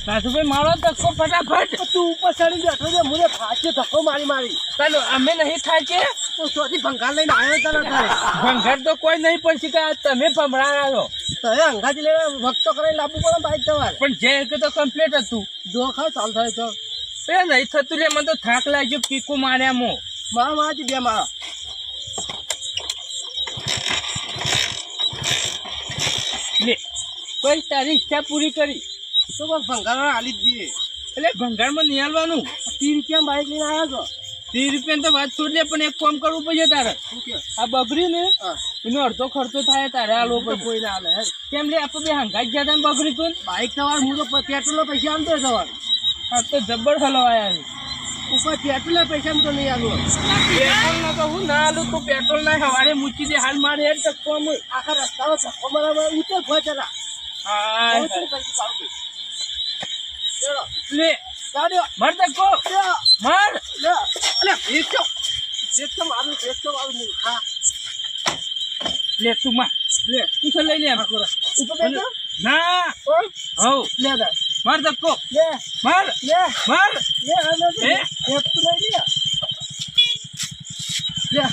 નાથુભાઈ મારો ધક્કો ફટાફટ. તું ઉપર ચડી બેઠો છે મને ફાચે ધક્કો મારી ચાલો અમે નહીં થાય છે. તો ચોથી ભંગાર લઈને આવ્યો તને તારે ભંગાર તો કોઈ નહીં પણ શીખા તમે ભમરાયા છો. તો હવે અંગાજી લઈને વખતો કરીને લાવવું પડે બાઈક તમારે પણ જે તો કમ્પ્લીટ હતું. જો ખાવ ચાલ થાય તો એ નહીં થતું લે મને તો થાક લાગ્યો પીકુ માર્યા મો. મારા બે મારા લે કોઈ તારી ઈચ્છા પૂરી કરી તો બસ ભંગાર હાલી જ દઈએ. એટલે ભંગારમાં નહીં હાલવાનું. 30 રૂપિયા બાઈક લઈને આવ્યો છો. 30 રૂપિયા તો વાત છોડી દે પણ એક કામ કરવું પડશે તારે. શું કે આ બગડ્યું ને એનો અડધો ખર્ચો થાય તારે હાલવો પડે. કોઈ ના હાલે કેમ લે આપણે બે હંગાઈ ગયા હતા બગડી તું. બાઈક તમારે હું તો પેટ્રોલ પૈસા આમ તો સવાર આ તો જબ્બર હલવાયા છે. ઉપર પેટ્રોલ પૈસા તો નહીં આલું પેટ્રોલ ના કહું ના હાલું તો પેટ્રોલ ના હવારે મૂકી દે હાલ મારે હેડ ટક્કો આખા રસ્તામાં ધક્કો મારવા ઉતર ભોય ચલા લે માર ટક્કો માર લે તું માર લે તું છે લઈ લે ના હવ લે માર ટક્કો લે માર લે માર લે એ તું લઈ લે લે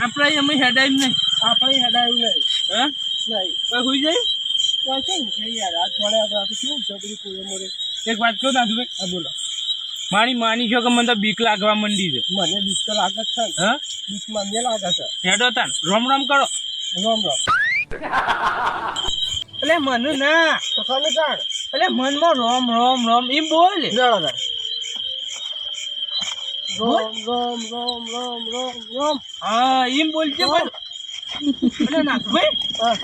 આપણે અમે હેડાયું નહીં. આપણે હેડાયું નહીં હા નહીં કોઈ હોઈ જાય. શું છે યાર આ જોડે કેવું ઝઘડી કોઈ મોરે એક વાત કહું નાથુભાઈ. હા બોલો મારી માની છો કે મને તો બીક લાગવા માંડી છે. મને બીક તો લાગે છે હા બીકમાં મને લાગે છે હેડો તાન રોમ રોમ કરો. રામ રામ એટલે મને ના તો તમે જાણ એટલે મનમાં રોમ રોમ રોમ એમ બોલ. જાણો રામ રામ રામ રામ રામ રામ હા એમ બોલજે પણ. એટલે નાથુભાઈ હા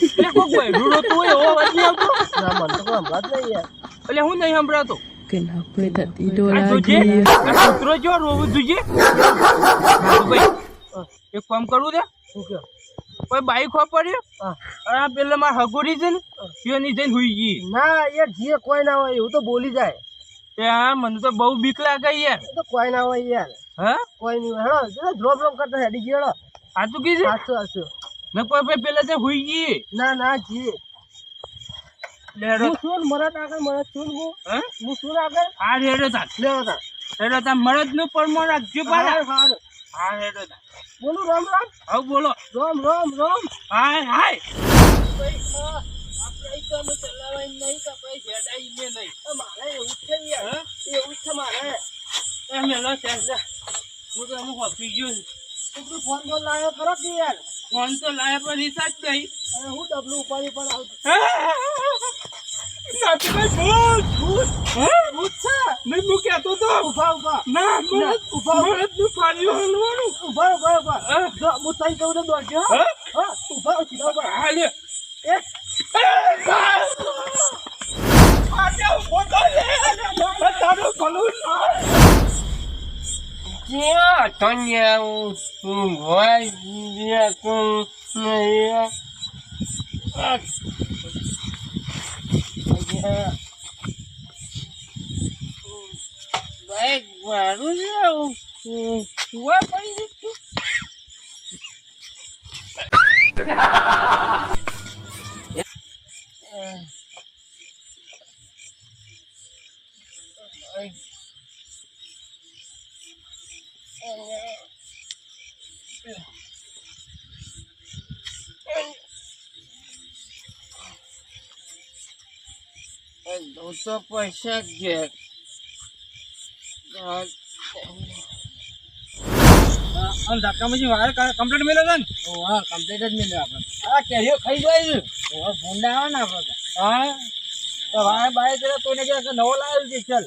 એટલે કોઈ બૈરું રોતું હોય એવો અવાજ નહીં આવતો. ના મને તો કોઈ સંભળાત નહીં યાર એટલે હું નહીં સંભળાતો. Kenapa tak tidur આ જોજે lagi? આ કૂતરો જો રોવું જોઈએ. નાથુભાઈ એક કામ કરવું દે. શું કે કોઈ બાઈક વાપર્યો હા આ પેલા મારા હગોડી છે ને એની જઈને હુઈ ગઈ. ના યાર જે કોઈ ના હોય એવું તો બોલી જાય ત્યાં મને તો બહુ બીક લાગે યાર. એ તો કોઈ ના હોય યાર હા કોઈ નહીં હોય હેડો ડ્રોપ ડ્રોપ કરતા હેડી ગયો સાચું કીધું. સાચું સાચું ને કોઈ ભાઈ પેલા તે હુઈ ગઈ. ના ના જી લેડો હું શું મરદ આગળ મરદ છું હા હું શું આગળ આ રેડો તાર લેવો તા રેડો તાર મરદ નું પરમો રાખજો પાછા. હારું હા રેડો તાર બોલું રામ રામ હવે બોલો. રામ રામ રામ હાય હાય મારે એવું છે યાર એવું છે મારે મેલો છે હું તો અમુક વાપરી ગયો છું. તું ફોન બોલ લાવ્યો ખરો કે યાર ફોન તો લાયા પણ રિચાર્જ નહીં. અને હું ડબલું ઉપાડી પણ આવતું નાથુભાઈ ભૂત ભૂત હા ભૂત છે નહીં હું કહેતો તો ઉભા ઉભા ના મરદ ઉભા મરદ નું પાણી હલવાનું. ઉભા ઉભા ઉભા હા જો હું તઈ કહું તો દોડજો હા હા ઉભા સીધા ઉભા હા લે એ તો પૈસા ઘેર ધક્કામાં વાર કમ્પ્લીટ મેળો છે ને. હા કમ્પ્લીટ જ મિલે આપણે આ કેરીઓ ખાઈ જાય છે. ભૂંડા આવે ને આપણે હા તો વાય બાય જરા કોઈને કે નવો લાવ્યો છે ચાલ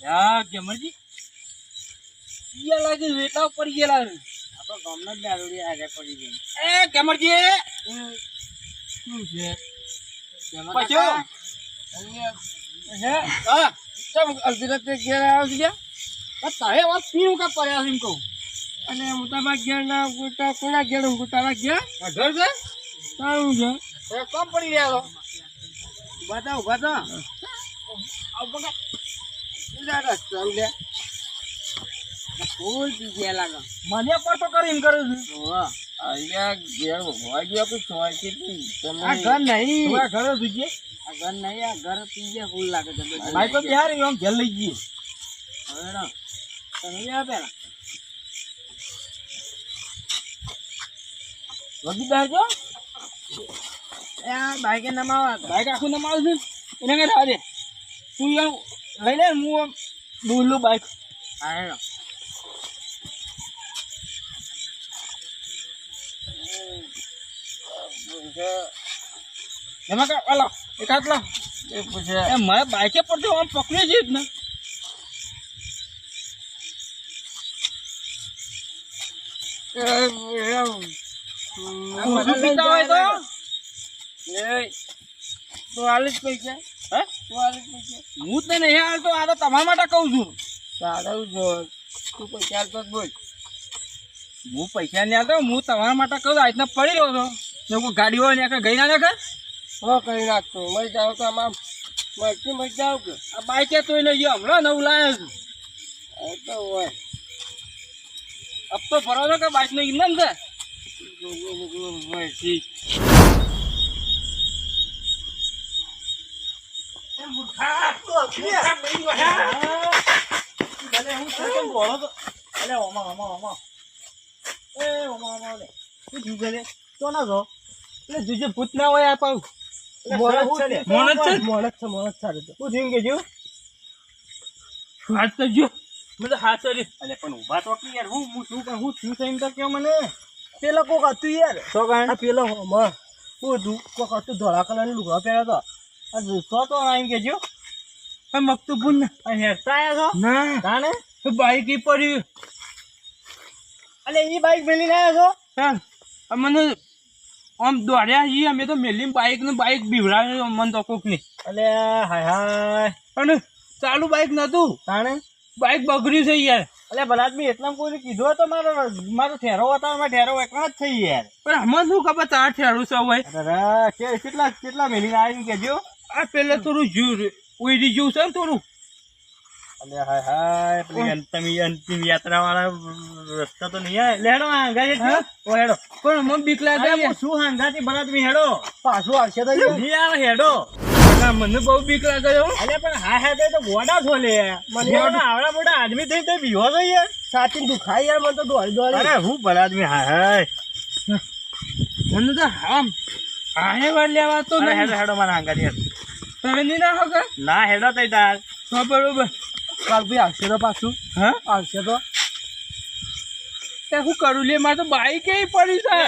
હા કેમરજી પિયા લાગે વેટા ઉપર ગયેલા છે. આપણે ગામના જ દારૂડી આગળ પડી ગઈ એ કેમરજી શું છે પછી હે હા ચમ અડધી રાતે ઘેર આવ્યો છે તારે વાત પીવું કા પડ્યા એમ કહું અને મોટાબા ઘેર ના ગુટા કોના ઘેર ગુટાવા ઘેર ઘર છે સારું છે કોમ પડી રહ્યા ઉભા થા આવ બગા લે ફૂલ પી ગયા લાગે. મને પર તો કરીને કરું છું ઓવા. અહીંયા ઘેર હોય ગયો કે સોય કે તમે આ ઘર નહીં આ ઘર જોઈએ આ ઘર નહીં, આ ઘર પી ગયા ફૂલ લાગે છે. ભાઈ તો બિહાર આમ ઘેર લઈ જઈએ હવે ના તમે લ્યા પેલા વગી બેસજો એ આ બાઈકે નમાવા બાઈક આખું નમાવું છું એને કઈ થવા દે તું યાર લઈ લે હું આમ દૂરલું બાઈક હા હેડો. એમાં કા અલા એક હાથ લા એ પૂછે એ મારે બાઈકે પર તો આમ પકડી જઈએ જ ને બધું પીતા હોય તો તો હાલી જ પૈસા હે તો હાલી જ પૈસા હું જ નહીં હાલતો આ તો તમારા માટે કહું છું સારું જો તું પૈસા હાલતો જ બોલ. હું પૈસા નહીં આવતો હું તમારા માટે કહું આ રીતના પડી રહ્યો છો જો કોઈ ગાડી હોય ને ગઈ ના નાખે હો કરી નાખતો મરી જાવ તો આમ મરી જાવ કે આ બાઈકે તો લઈ ગયો હમણાં નવું લાવ્યો છું એ તો હોય હપ્તો ભરો છો કે બાઈક નો ઇનામ છે હોય ઠીક. ભૂત ના હોય આ હાથ કરજો મને હાથ કરી અલે પણ ઉભા તો કે યાર હું શું કહું હું થયું છે એમ તો કે મને પેલા કોક હતું યાર તો કાંઈ આ પેલો હું હતું કોક હતું ધોળા કલર નું લુગડા પહેર્યો હતો આ જુસ્સો તો એમ કેજો પણ મગતું ભૂલ ને હેરતા આવ્યા છો ના તાને બાઈક ઈ પડ્યું અલે એ બાઈક મેલી આવ્યા છો ચાલ મને આમ દોડ્યા છીએ અમે તો મેલી બાઈક બીવડાવ્યું મન તો કોક ની અલે હાય હાય પણ ચાલુ બાઈક નતું તાણે બાઈક બગડ્યું છે યાર અલે ભલા આદમી એટલા કોઈને કીધું હતો મારો ઠેરો હતા ઠેરો એકલા જ થઈ યાર પણ આમાં શું ખબર તાર ઠેરું છે હોય અરે કેટલા મેલીને આવી કેજો આ પેલા થોડું ઉડી જેવું છે ને થોડું અલે હાય હાય પેલી અંતિમ યાત્રા વાળા રસ્તા તો નહીં આવે લેડો હાંગાથી ઓ હેડો પણ મને બીક લાગે અરે હું શું હાંગાથી ભલા આદમી હેડો પાછું આવશે તો નહીં આવે હેડો મને બહુ બીક લાગે છે હો. અલે પણ હા હા તો ગોડા છો લે મને આવડા મોટા આદમી થઈ તો બીવો છો યાર સાચી દુખાય યાર મને તો દોડી અરે હું ભલા આદમી હા હાય મને તો આમ આને વાર લેવા તો અરે નહીં. હેડો હેડો મારા હાંગાથી હેડ. તમે નહીં નાખો કે ના હેડો તઈ તાર હા બરોબર કાલ ભાઈ આવશે તો પાછું હા આવશે તો તે હું કરું લે મારે તો બાઈક એ પડી છે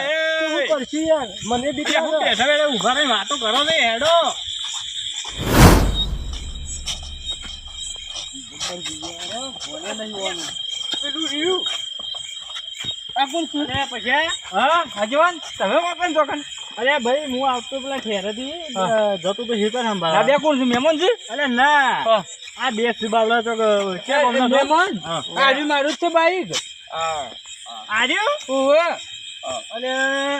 શું કરશું યાર મને બી હું બેઠા બેઠા ઉભા રહી વાતો કરો ને હેડો પેલું રહ્યું આ કોણ છું અરે પછી હા હાજવાન તમે વાપરે દુકાન અરે ભાઈ હું આવતો પેલા ઠેરેથી જતો તો હિકર આ સંભાળ બે કોણ છું મહેમાન છે અરે ના હા. આ બે બાબલા તો કેમ હમણાં તો? મહેમાન હા. આર્યું મારું જ છે બાઈક આર્યું ઓવે અને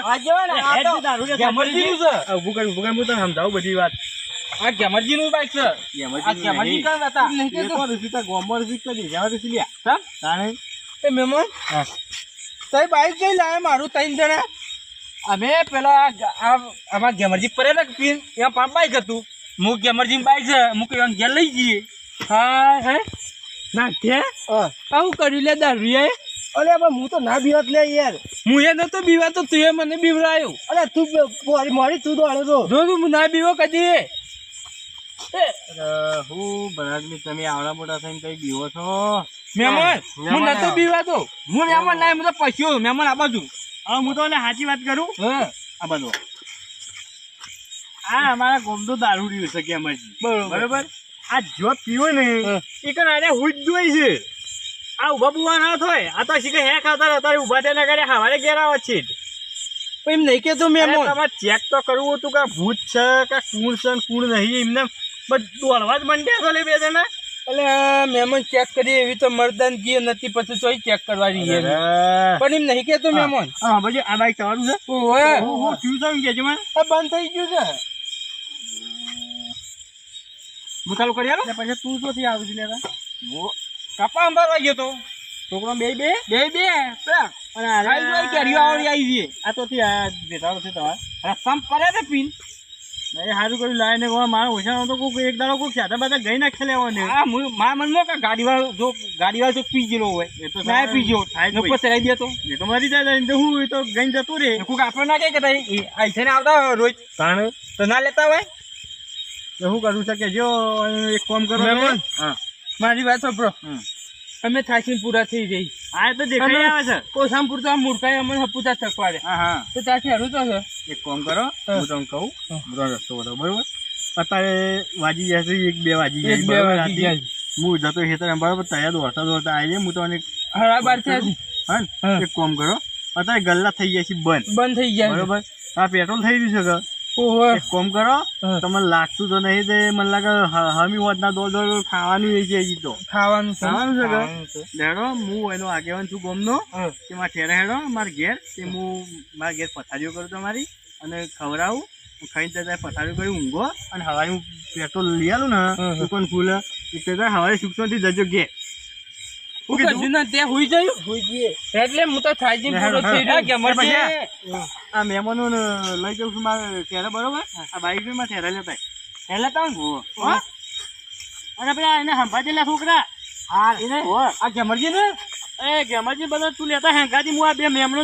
હાજવાન આ તો ગેમરજીનું છે ઉભું કર હું તને સમજાવું બધી વાત આ ગેમરજીનું બાઈક છે આ ગેમરજી કાં હતા નહીં કેતો તાણે એ મહેમાન હા. તઈ બાઈક કઈ લાવે મારું ત્રણ જણા અમે પેલા અમારા ગેમરજી પરેલા પીન એમાં પાંચ બાઈક હતું હું ગેમરજી બાઈક છે હું કઈ ઘેર લઈ જઈએ હા હે ના કે આવું કર્યું લે દારૂ અરે પણ હું તો ના બીવત લે યાર હું એ નતો બીવાતો તું એ મને બીવરાયો અરે તું મોડી તું દોડે તો જો તું ના બીવો કદી હું ભરાગની તમે આવડા મોટા થઈને કઈ બીવો છો મહેમાન હું નતો બીવાતો હું મહેમાન ના હું તો પછ્યો મહેમાન આ બાજુ હવે હું તો સાચી વાત કરું હા આ બધું આ અમારા ગોમતો દારૂ રહ્યું છે કે બરોબર આ જો પીવો ને એ કણ આને હું જ જોઈ છે આ ઉભા બુવા ના થાય આ તો શીખે હે ખાતર અત્યારે ઉભા તેના કરે હવારે ઘેર આવે છે એમ નહીં કેતો અરે મહેમાન તમારે ચેક તો કરવું હતું કે ભૂત છે કે કુણ છે ને કુણ નહીં એમને બધું હળવા જ મંડ્યા છો લે બે જણા એટલે મહેમાન ચેક કરી એવી તો મરદાનગી નથી પછી તોય ચેક કરવાની છે પણ એમ નહીં કેતો મહેમાન હા ભાઈ આ બાઈક તમારું છે ઓએ હું થયું છે કેજો મને આ બંધ થઈ ગયું છે હું ચાલુ કરી આલો પછી તું તો થી આવું છે લેવા કપા અંબારવા ગયો તો છોકરો બે બે બે પેલા અને ખાઈ જોઈ કેરીઓ આવડી આવી છે આ તો થી આ બેઠા છે તમારે રસ્તામાં પડે ને પીન એ સારું કર્યું લાઈને કહો મારો ઓછા તો કોક એક દાડો કોક સાધા બધા ગઈ નાખે લેવાને હા મારા મનમાં કે ગાડીવાળો જો પી ગયેલો હોય એ તો ના પી ગયો થાય જ ને ઉપર ચલાવી દે તો એ તો મરી જાય ને હું એ તો ગઈ જતો રે કોક આપણે ના કહે કે અહીંથી ને આવતા હોય રોજ તાણ તો ના લેતા હોય શું કરવું છે કે જો એક કામ કરો મહેમાન. હા મારી વાત સાંભળો અમે થાકીને પૂરા થઈ જઈ આ તો દેખાઈ આવે છે કોસામ પૂરતા મૂર્ખાએ અમને હપુતા થકવાડે હા હા તો ત્યાંથી હરું તો છે એક કામ કરો હું તમને કહું બધો રસ્તો બધો બરોબર અત્યારે વાજી જશે એક બે વાજી જાય એક બે બરોબર? વાગી જાય. હું જતો હેતર બરાબર તૈયાર દોડતા દોડતા આવી જાય હું તો અને હરા બાર થયા હા ને? હા. એક કામ કરો અત્યારે ગલ્લા થઈ જાય છે બંધ બંધ થઈ ગયા બરોબર આ પેટ્રોલ થઈ રહ્યું છે કે ઓહો એક કામ કરો હા. તમને લાગતું તો નહીં તે મને લાગે હમી હોત ના દોડ દોડ ખાવાની હોય છે હજી તો ખાવાનું છે. ખાવાનું છે કે? ખાવાનું છે. લેડો હું એનો આગેવાન છું ગોમનો હા. કે મારા ઠેરે હેડો મારા ઘેર તે હું મારા ઘેર પથારીઓ કરું તમારી અને ખવડાવું ખાઈને ત્યાં પથારીઓ કરી ઊંઘો અને હવારે હું પેટ્રોલ લઈ આલું ને હા. દુકાન ખુલે એટલે હવારે સુખસોથી જજો ઘેર હું કશું ના તે હુઈ જયું એટલે હું તો થાકી પૂરો થઈ રહ્યો ગેમરજી. આ મહેમાનો લઈ જાઉં છું મારા ઠેરે બરોબર આ બાઈક માં ઠેરે લેતા એટલે તો હો અને પેલા એને સંભાળેલા છોકરા હા એને આ ગેમરજી ને એ ગેમાજી બધા તું લેતા હેંગાજી હું આ બે મેમનો